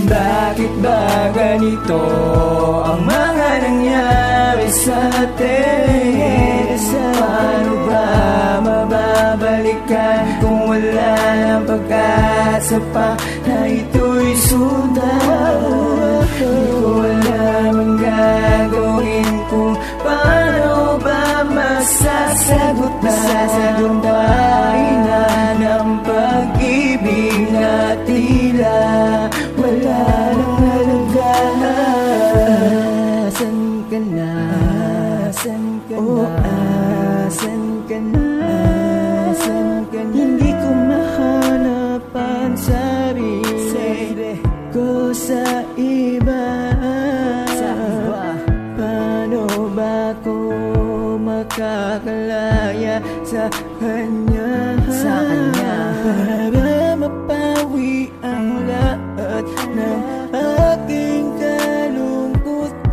Bakit ba ganito ang mga nangyari sa atin? Paano ba mababalikan kung wala ng pag-asa pa na ito'y sundan? Di ko alam ang gagawin kung paano ba masasagot na ina ng pag-ibig na tila wala nang halaga. Asan ka na? Asan ka na? Asan ka na? Asan ka na? Hindi ko mahanap ang sarili ko sa iba. Paano ba ko makakalaya sa kanya? Para mapawi ang lahat ng aking kalungkutan.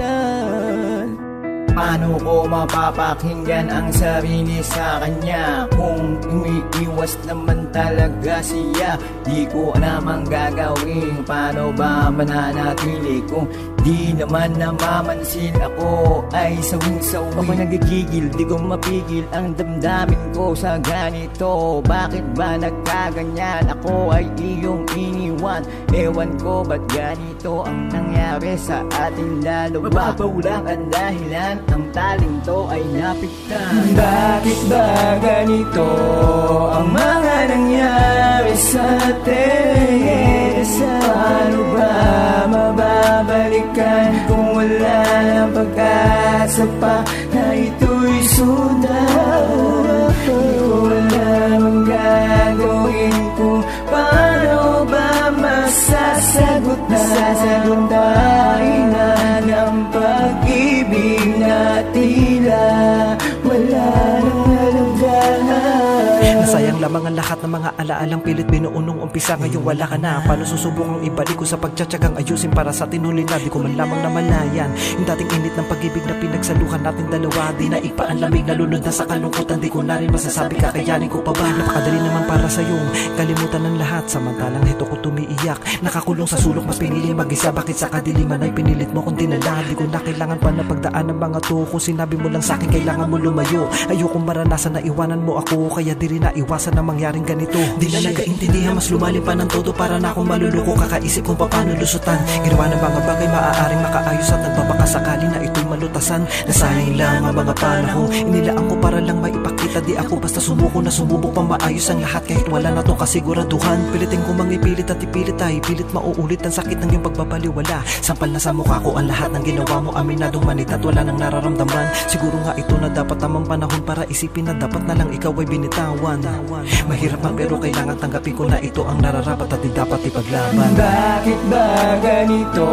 Paano ko mapapakinggan ang sarili sa kanya kung umiiwas naman talaga siya? Di ko alam ang gagawin, paano ba mananatili kung di naman namamansin? Ako ay sawing-sawi, ako nagigigil, di ko mapigil ang damdamin ko sa ganito. Bakit ba nagkaganyan? Ako ay iyong iniwan, ewan ko ba't ganito ang nangyari sa ating dalawa. Mababaw lang ang dahilan, ang taling to ay napiktan. Bakit ba ganito ang mga nangyari sa atin? Paano ba mababalikan kung wala ng pag-asa pa na ito'y sundan? Di ko alam ang gagawin kung paano ba masasagot na ina ng pag-ibig na tila wala nang halaga. Nasayang lamang ang lahat ng mga alaalang pilit binuo nung umpisa, ngayon wala ka na. Paano susubukang ibalik ko sa pagtsatsagang ayusin para sa atin huli na di ko man lamang namalayan yung dating init ng pag-ibig na pinagsaluhan natin dalawa. Di na ipa ang lamig, nalunod na sa kalungkutan, di ko na rin masasabi kakayanin ko pa ba. Napakadali naman para sa'yong kalimutan ng lahat, samantalang heto ko tumiiyak, nakakulong sa sulok, mas pinili mag-isa. Bakit sa kadiliman ay pinilit mo kung dinala? Di ko na kailangan pa na pagdaan ng mga to. Kung sinabi mo lang sa'kin kailangan mo lumayo, ayokong maranasan na iwanan mo ako, kaya di rin na iwasan na mangyaring ganito. Di na nagkaintindihan, mas lumalim pa ng todo, para na akong maluluko, kakaisip kung paano lusutan. Ginawa ng mga bagay maaaring makaayos at nagbabakasakali na ito'y malutasan. Nasayang lang ang mga panahon inilaan ko para lang maipakita di ako basta sumuko na sumubok pa maayos ang lahat kahit wala na to kasiguraduhan. Pilitin ko mangipilit at ipilit ay pilit mauulit ang sakit ng iyong pagbabaliwala. Sampal na sa mukha ko ang lahat ng ginawa mo, aminadong manit at wala nang nararamdaman. Siguro nga ito na dapat tamang panahon para isipin na dapat na lang ikaw ay binitawan. Mahirap man pero kailangan tanggapin ko na ito ang nararapat at di dapat ipaglaban. Bakit ba ganito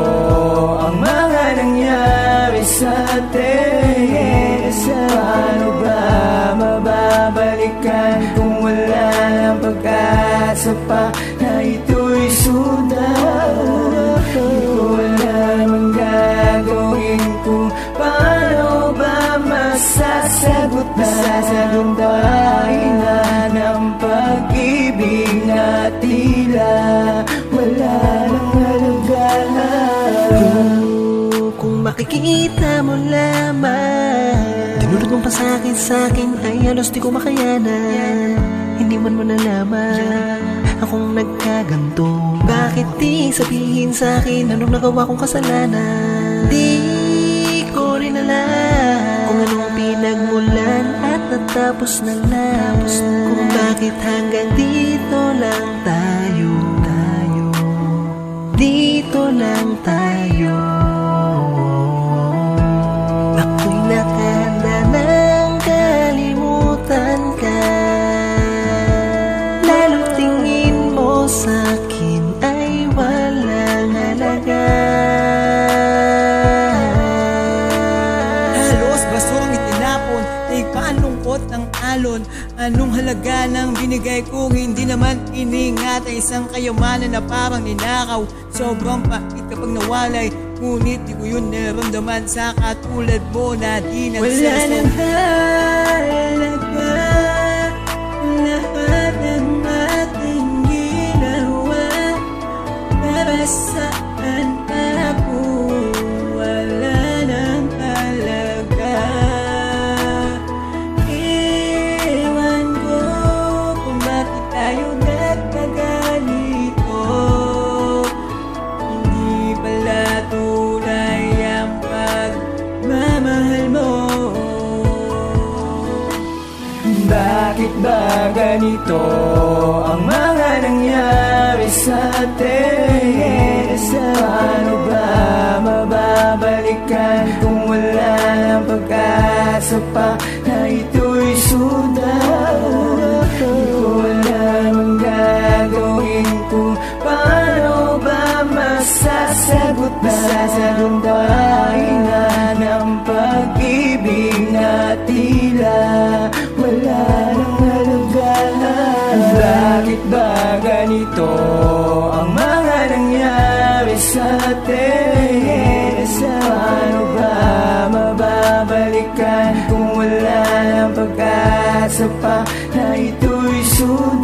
ang mga nangyari sa atin? Paano ba mababalikan kung wala ng pag-asa pa na ito'y sundan? Di ko alam ang gagawin kung paano ba masasagot na ina ng pag-ibig na tila wala nang halaga. Kung makikita mo lamang, dinulot mong pasakit sa'kin ay halos di ko makayanan. Hindi man mo nalaman akong nagkaganto. Bakit di sabihin sa'kin anong nagawa kong kasalanan? Di ko rin alam kung anong pinagmulan at natapos na lang. Kung bakit hanggang dito lang tayo, dito lang tayo. Ako'y nakahanda ng kalimutan ka, lalo tingin mo sa'kin ay walang halaga. Halos basurang itinapon, tigpaan lungkot ng alon. Anong halaga ng binigay kung hindi naman iningat ang isang kayamanan na parang ninakaw? Sobrang pait kapag nawalay, ngunit di ko yun naramdaman sa katulad mo na di nagsasaw. Wala nang halaga lahat ng ating ginawa para sa ganito ang mga nangyari sa atin? Paano ba mababalikan kung wala ng pag-asa pa na ito'y sudat? Di ko alam ang gagawin kung paano ba masasagot na ng pag-ibig na tila wala nang halagaan. Bakit ba ganito ang mga nangyari sa atin? Paano ba mababalikan kung wala ng pag-asa pa na ito'y sulit?